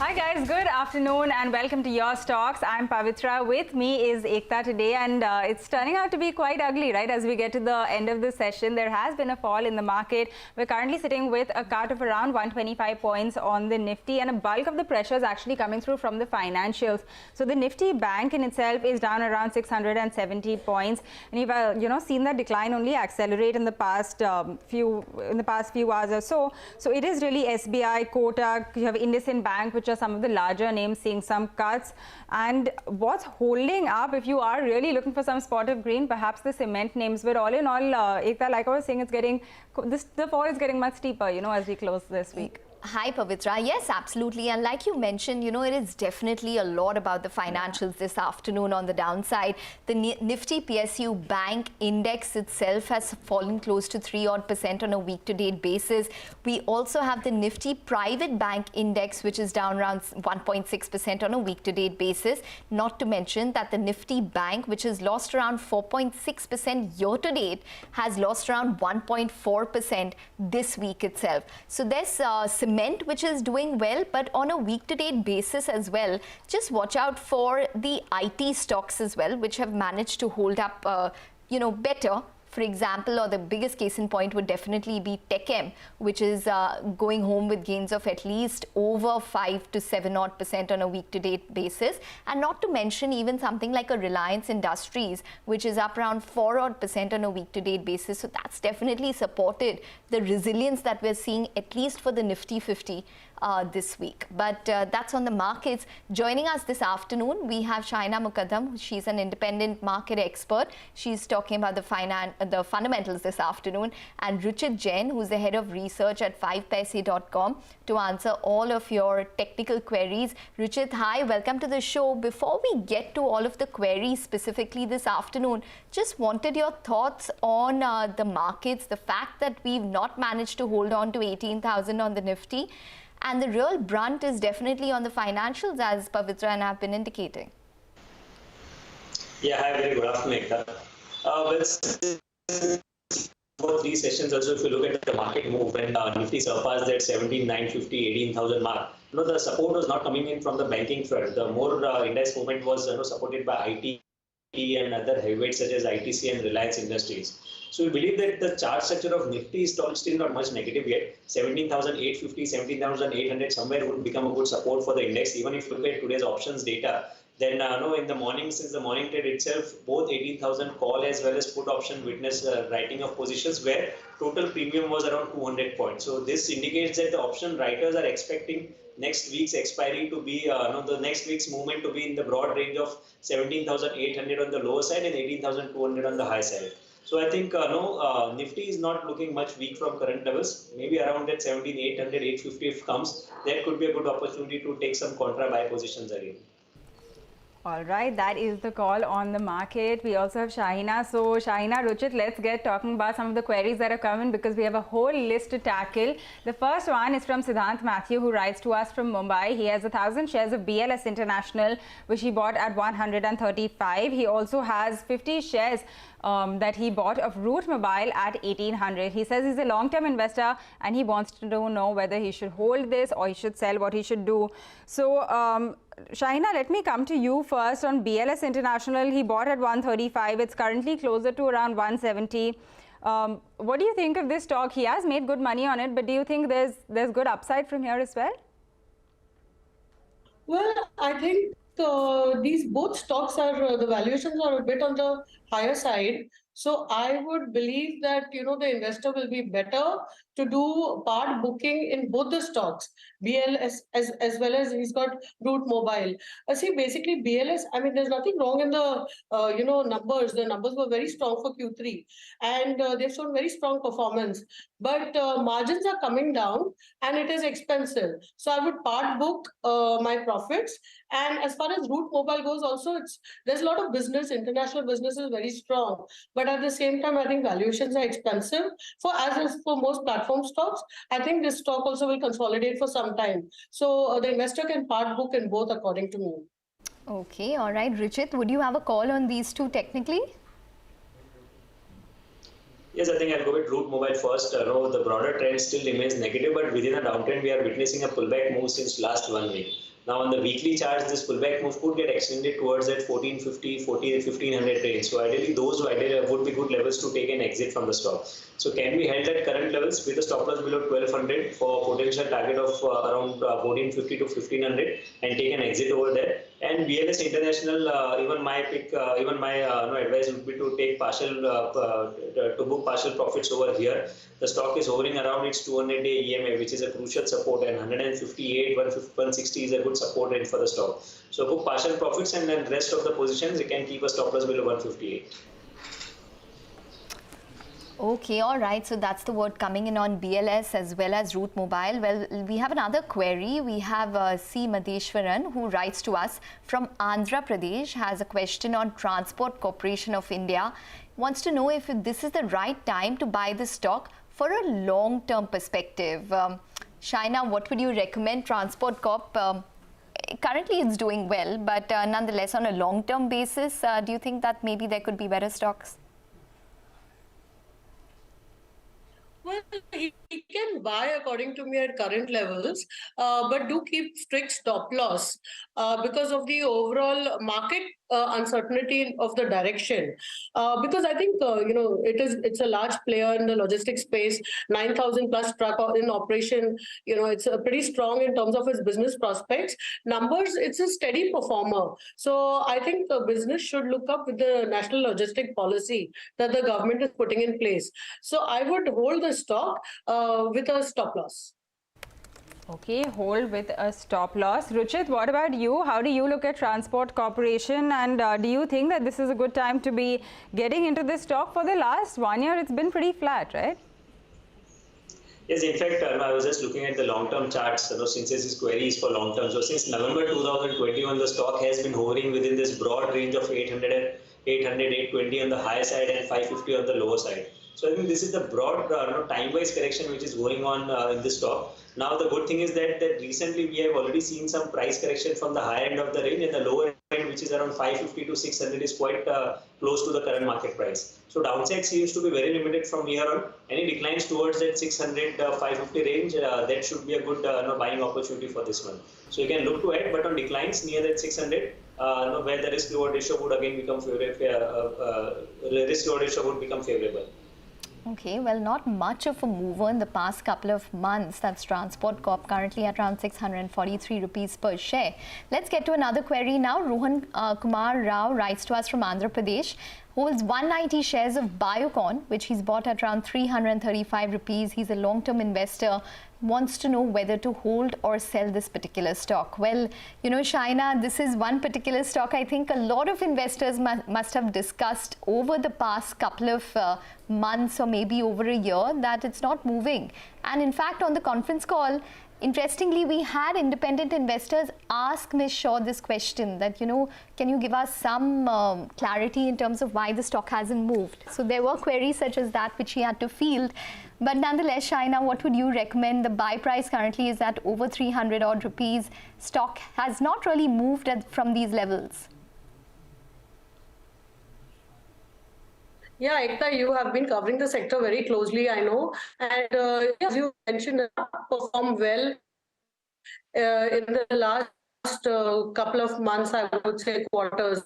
Hi guys, good afternoon and welcome to Your Stocks. I'm Pavitra. With me is Ekta today, and it's turning out to be quite ugly, right? As we get to the end of the session, there has been a fall in the market. We're currently sitting with a cut of around 125 points on the Nifty, and a bulk of the pressure is actually coming through from the financials. So the Nifty bank in itself is down around 670 points, and you've seen that decline only accelerate in the past few hours or so. So it is really SBI, Kotak, you have IndusInd Bank, which are some of the larger names seeing some cuts. And what's holding up, if you are really looking for some spot of green, perhaps the cement names. But all in all, Ekta, like I was saying, the fall is getting much steeper, as we close this week. Hi, Pavitra. Yes, absolutely. And like you mentioned, it is definitely a lot about the financials this afternoon on the downside. The Nifty PSU Bank Index itself has fallen close to 3% on a week-to-date basis. We also have the Nifty Private Bank Index, which is down around 1.6% on a week-to-date basis. Not to mention that the Nifty Bank, which has lost around 4.6% year-to-date, has lost around 1.4% this week itself. So there's cement, which is doing well, but on a week-to-date basis as well. Just watch out for the IT stocks as well, which have managed to hold up, better. For example, or the biggest case in point would definitely be TechM, which is going home with gains of at least over 5 to 7% on a week-to-date basis. And not to mention even something like a Reliance Industries, which is up around 4% on a week-to-date basis. So that's definitely supported the resilience that we're seeing, at least for the Nifty 50 this week. But that's on the markets. Joining us this afternoon, we have Shahina Mukadam. She's an independent market expert. She's talking about the fundamentals this afternoon, and Ruchit Jain, who's the head of research at 5paise.com, to answer all of your technical queries. Ruchit, hi, welcome to the show. Before we get to all of the queries specifically this afternoon, just wanted your thoughts on the markets, the fact that we've not managed to hold on to 18,000 on the Nifty, and the real brunt is definitely on the financials, as Pavitra and I have been indicating. Yeah, hi, very good afternoon, Ekta. For three sessions also, if you look at the market move, when Nifty surpassed that 17,950, 18,000 mark, the support was not coming in from the banking front. The more index movement was supported by IT and other heavyweights such as ITC and Reliance Industries. So we believe that the chart structure of Nifty is still not much negative yet. 17,850, 17,800 somewhere would become a good support for the index. Even if you look at today's options data, then in the morning, since the morning trade itself, both 18,000 call as well as put option witnessed writing of positions where total premium was around 200 points. So this indicates that the option writers are expecting next week's expiry to be, the next week's movement to be in the broad range of 17,800 on the lower side and 18,200 on the high side. So I think Nifty is not looking much weak from current levels. Maybe around that 17,800, 850 if comes, there could be a good opportunity to take some contra buy positions again. All right, that is the call on the market. We also have Shahina. So Shahina, Ruchit, let's get talking about some of the queries that are coming, because we have a whole list to tackle. The first one is from Siddhant Matthew, who writes to us from Mumbai. He has 1,000 shares of BLS International, which he bought at 135. He also has 50 shares that he bought of Route Mobile at 1,800. He says he's a long-term investor and he wants to know whether he should hold this or he should sell, what he should do. So Shahina, let me come to you first on BLS International. He bought at 135. It's currently closer to around 170. What do you think of this stock? He has made good money on it, but do you think there's good upside from here as well? Well, I think these both stocks are, the valuations are a bit on the higher side. So I would believe that, the investor will be better to do part booking in both the stocks, BLS as well as he's got Route Mobile. See, basically BLS, I mean, there's nothing wrong in the, numbers. The numbers were very strong for Q3 and they've shown very strong performance. But margins are coming down and it is expensive. So I would part book my profits. And as far as Route Mobile goes also, there's a lot of business, international business is very strong. But at the same time, I think valuations are expensive. As for most platform stocks, I think this stock also will consolidate for some time. So the investor can part book in both, according to me. Okay, all right. Ruchit, would you have a call on these two technically? Yes, I think I'll go with Route Mobile first. The broader trend still remains negative, but within a downtrend, we are witnessing a pullback move since last 1 week. Now on the weekly charts, this pullback move could get extended towards that 1450, 1500 range. So ideally, those would be good levels to take an exit from the stock. So can be held at current levels with a stop loss below 1200 for potential target of around 1450 to 1500 and take an exit over there. And BLS International, even my advice would be to take to book partial profits over here. The stock is hovering around its 200-day EMA, which is a crucial support, and 158, 160 is a good support range for the stock. So book partial profits, and then rest of the positions you can keep a stop loss below 158. Okay, all right. So that's the word coming in on BLS as well as Root Mobile. Well, we have another query. We have C. Madheshwaran, who writes to us from Andhra Pradesh, has a question on Transport Corporation of India. Wants to know if this is the right time to buy the stock for a long-term perspective. Shahina, what would you recommend? Transport Corp, currently it's doing well, but nonetheless, on a long-term basis, do you think that maybe there could be better stocks? Well, he can buy according to me at current levels, but do keep strict stop loss because of the overall market uncertainty of the direction. Because I think it's a large player in the logistics space, 9,000 plus truck in operation. It's pretty strong in terms of its business prospects. Numbers, it's a steady performer. So I think the business should look up with the national logistic policy that the government is putting in place. So I would hold the stock with a stop loss. Okay, hold with a stop loss. Ruchit, what about you? How do you look at Transport Corporation, and do you think that this is a good time to be getting into this stock? For the last 1 year, it's been pretty flat, right? Yes, in fact, I was just looking at the long-term charts, since this query is for long-term. So since November 2021, the stock has been hovering within this broad range of 800, 820 on the higher side and 550 on the lower side. So I think this is the broad time-wise correction which is going on in this stock. Now the good thing is that recently we have already seen some price correction from the higher end of the range, and the lower end, which is around 550 to 600, is quite close to the current market price. So downside seems to be very limited from here on. Any declines towards that 600, 550 range, that should be a good buying opportunity for this one. So you can look to add, but on declines near that 600, where the risk-reward ratio would again become favorable. Okay, well, not much of a mover in the past couple of months. That's Transport Corp, currently at around 643 rupees per share. Let's get to another query now. Rohan Kumar Rao writes to us from Andhra Pradesh, holds 190 shares of Biocon, which he's bought at around 335 rupees. He's a long-term investor, wants to know whether to hold or sell this particular stock. Well, Shahina, this is one particular stock I think a lot of investors must have discussed over the past couple of months or maybe over a year, that it's not moving. And in fact, on the conference call, interestingly, we had independent investors ask Ms. Shaw this question that, can you give us some clarity in terms of why the stock hasn't moved? So there were queries such as that which he had to field. But nonetheless, Shahina, what would you recommend? The buy price currently is at over 300 odd rupees. Stock has not really moved from these levels. Yeah, Ekta, you have been covering the sector very closely, I know. And as you mentioned, performed well in the last couple of months, I would say quarters.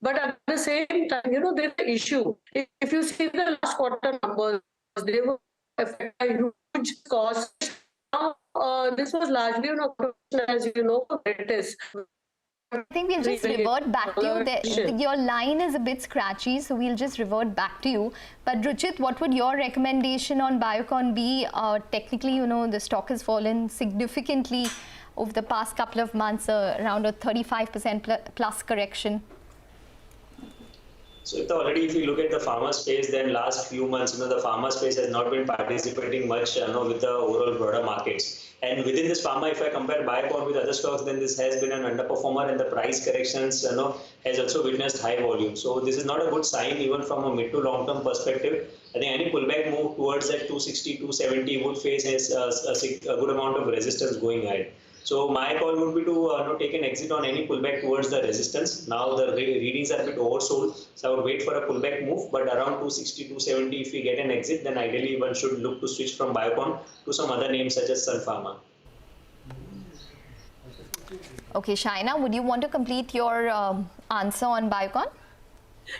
But at the same time, there's an issue. If you see the last quarter numbers, they were affected by huge costs. Now, this was largely on a question, as you know, it is. I think we'll just revert back to you. Your line is a bit scratchy, so we'll just revert back to you. But Ruchit, what would your recommendation on Biocon be? Technically, the stock has fallen significantly over the past couple of months, around a 35% plus correction. So already if you look at the pharma space, then last few months, the pharma space has not been participating much with the overall broader markets. And within this pharma, if I compare Biocon with other stocks, then this has been an underperformer, and the price corrections has also witnessed high volume. So this is not a good sign even from a mid to long term perspective. I think any pullback move towards that 260, 270 would face a good amount of resistance going ahead. So my call would be to take an exit on any pullback towards the resistance. Now the readings are a bit oversold, so I would wait for a pullback move. But around 260, 270, if we get an exit, then ideally one should look to switch from Biocon to some other names such as Sun Pharma. Okay, Shahina, would you want to complete your answer on Biocon?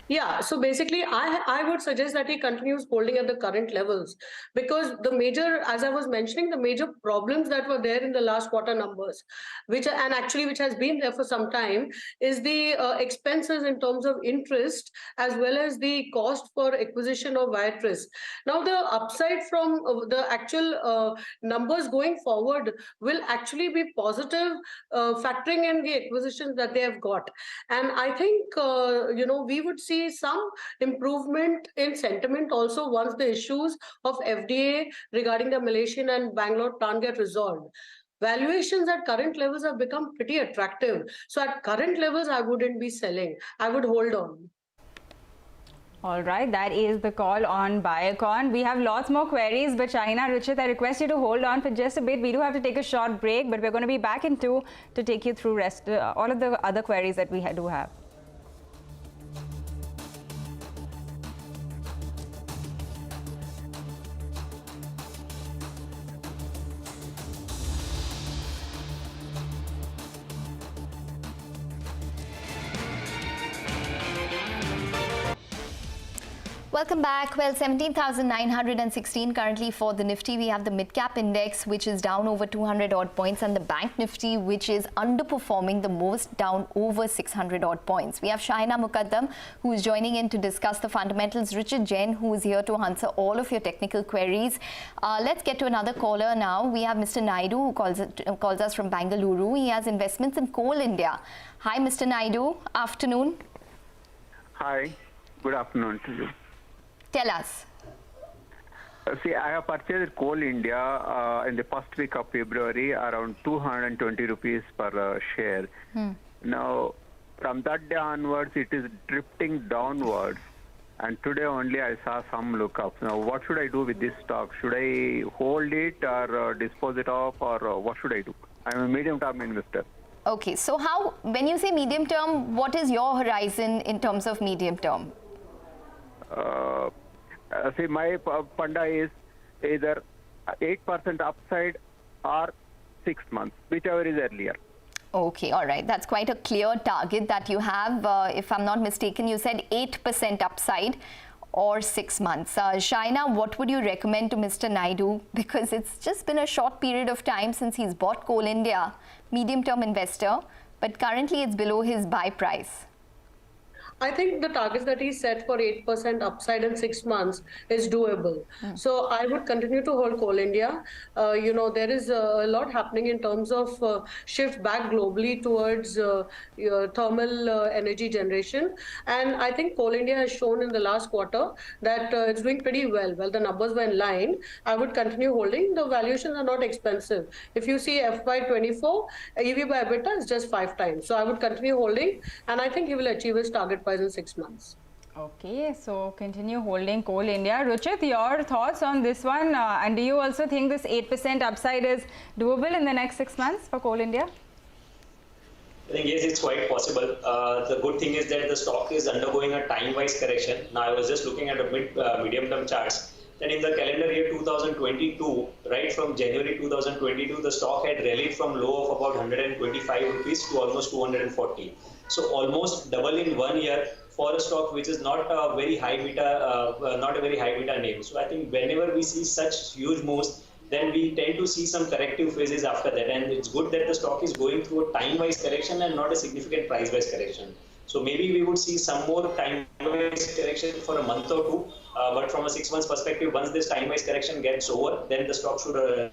Yeah, so basically, I would suggest that he continues holding at the current levels, because the major, as I was mentioning, the major problems that were there in the last quarter numbers, which has been there for some time, is the expenses in terms of interest as well as the cost for acquisition of Viatris. Now, the upside from the actual numbers going forward will actually be positive, factoring in the acquisitions that they have got, and I think we would see some improvement in sentiment also once the issues of FDA regarding the Malaysian and Bangalore plant get resolved. Valuations at current levels have become pretty attractive. So at current levels, I wouldn't be selling. I would hold on. All right, that is the call on Biocon. We have lots more queries, but Shahina, Ruchit, I request you to hold on for just a bit. We do have to take a short break, but we're going to be back in 2 to take you through all of the other queries that we do have. Welcome back. Well, 17,916 currently for the Nifty. We have the mid-cap index, which is down over 200 odd points, and the Bank Nifty, which is underperforming the most, down over 600 odd points. We have Shahina Mukadam, who is joining in to discuss the fundamentals. Ruchit Jain, who is here to answer all of your technical queries. Let's get to another caller now. We have Mr. Naidu, who calls us from Bangalore. He has investments in Coal India. Hi, Mr. Naidu. Afternoon. Hi. Good afternoon to you. Tell us. See, I have purchased Coal India in the first week of February around 220 rupees per share. Now, from that day onwards, it is drifting downwards. And today only I saw some lookups. Now, what should I do with this stock? Should I hold it or dispose it off, or what should I do? I'm a medium-term investor. Okay, so when you say medium term, what is your horizon in terms of medium term? See, my funda is either 8% upside or 6 months, whichever is earlier. Okay, all right. That's quite a clear target that you have. If I'm not mistaken, you said 8% upside or 6 months. Shahina, what would you recommend to Mr. Naidu? Because it's just been a short period of time since he's bought Coal India, medium-term investor, but currently it's below his buy price. I think the targets that he set for 8% upside in 6 months is doable. So I would continue to hold Coal India. There is a lot happening in terms of shift back globally towards thermal energy generation. And I think Coal India has shown in the last quarter that it's doing pretty well. Well, the numbers were in line. I would continue holding. The valuations are not expensive. If you see FY24, EV by EBITDA is just 5 times. So I would continue holding, and I think he will achieve his target in 6 months. Okay, so continue holding Coal India. Ruchit, your thoughts on this one? And do you also think this 8% upside is doable in the next 6 months for Coal India? I think yes, it's quite possible. The good thing is that the stock is undergoing a time-wise correction. Now, I was just looking at the medium-term charts. Then in the calendar year 2022, right from January 2022, the stock had rallied from low of about 125 rupees to almost 240. So almost double in 1 year for a stock which is not a very high beta, name. So I think whenever we see such huge moves, then we tend to see some corrective phases after that. And it's good that the stock is going through a time-wise correction and not a significant price-wise correction. So maybe we would see some more time-wise correction for a month or two. But from a 6 months perspective, once this time-wise correction gets over, then the stock should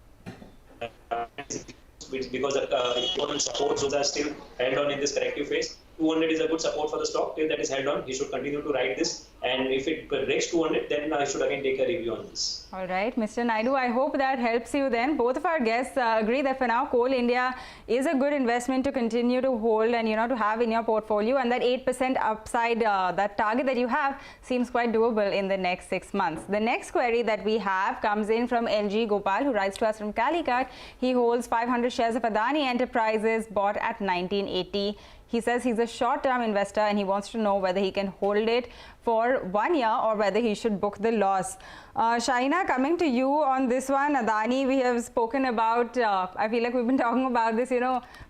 because the important supports those are still held on in this corrective phase. 200 is a good support for the stock. Till that is held on, he should continue to ride this. And if it breaks 200, then I should again take a review on this. All right, Mr. Naidu, I hope that helps you then. Both of our guests agree that for now, Coal India is a good investment to continue to hold and, to have in your portfolio. And that 8% upside, that target that you have seems quite doable in the next 6 months. The next query that we have comes in from LG Gopal, who writes to us from Calicut. He holds 500 shares of Adani Enterprises bought at 1980. He says he's a short-term investor and he wants to know whether he can hold it for 1 year or whether he should book the loss. Shahina, coming to you on this one, Adani, we have spoken about, I feel like we've been talking about this,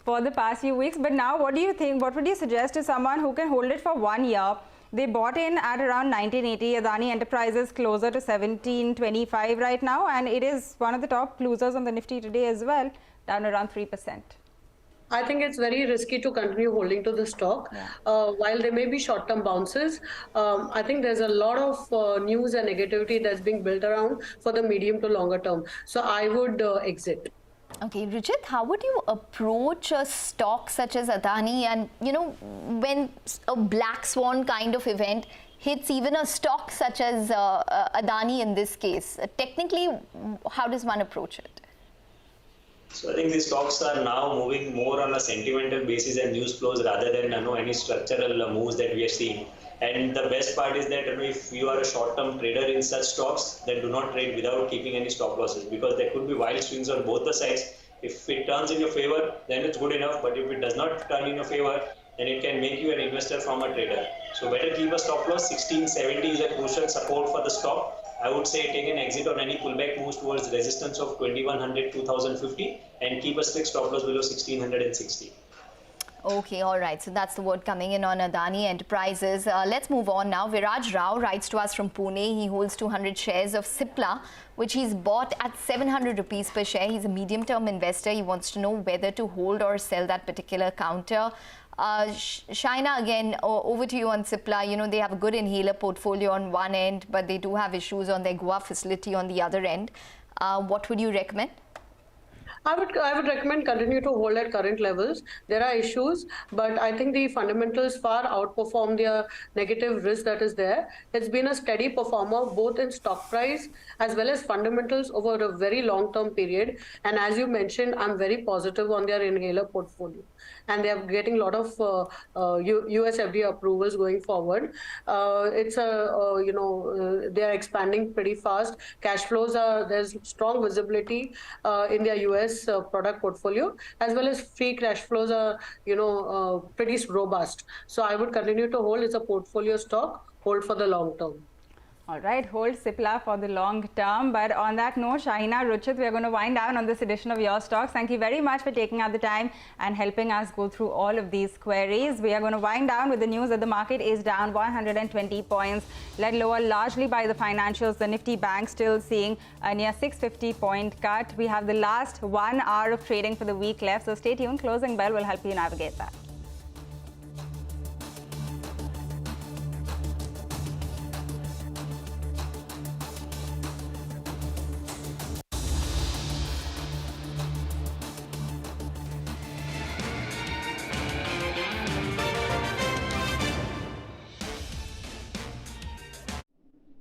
for the past few weeks. But now, what do you think? What would you suggest to someone who can hold it for 1 year? They bought in at around 1980. Adani Enterprises closer to 1725 right now, and it is one of the top losers on the Nifty today as well, down around 3%. I think it's very risky to continue holding to the stock. Yeah. While there may be short-term bounces, I think there's a lot of news and negativity that's being built around for the medium to longer term. So I would exit. Okay, Ruchit, how would you approach a stock such as Adani and, when a black swan kind of event hits even a stock such as Adani in this case? Technically, how does one approach it? So I think these stocks are now moving more on a sentimental basis and news flows rather than any structural moves that we are seeing. And the best part is that if you are a short-term trader in such stocks, then do not trade without keeping any stop losses, because there could be wild swings on both the sides. If it turns in your favor, then it's good enough. But if it does not turn in your favor, then it can make you an investor from a trader. So better keep a stop loss. 1670 is a crucial support for the stock. I would say take an exit on any pullback moves towards resistance of 2100, 2050, and keep a strict stop loss below 1660. Okay, all right. So that's the word coming in on Adani Enterprises. Let's move on now. Viraj Rao writes to us from Pune. He holds 200 shares of Cipla, which he's bought at 700 rupees per share. He's a medium-term investor. He wants to know whether to hold or sell that particular counter. Shahina, again, over to you on Cipla. They have a good inhaler portfolio on one end, but they do have issues on their Goa facility on the other end. What would you recommend? I would recommend continue to hold at current levels. There are issues, but I think the fundamentals far outperform the negative risk that is there. It's been a steady performer both in stock price as well as fundamentals over a very long-term period. And as you mentioned, I'm very positive on their inhaler portfolio. And they are getting a lot of US FDA approvals going forward. They are expanding pretty fast. Cash flows there's strong visibility in their US product portfolio, as well as free cash flows are pretty robust. So I would continue to hold. It's a portfolio stock, hold for the long term. All right, hold Cipla for the long term. But on that note, Shahina, Ruchit, we are going to wind down on this edition of Your Stocks. Thank you very much for taking out the time and helping us go through all of these queries. We are going to wind down with the news that the market is down 120 points, led lower largely by the financials. The Nifty Bank still seeing a near 650-point cut. We have the last 1 hour of trading for the week left, so stay tuned. Closing bell will help you navigate that.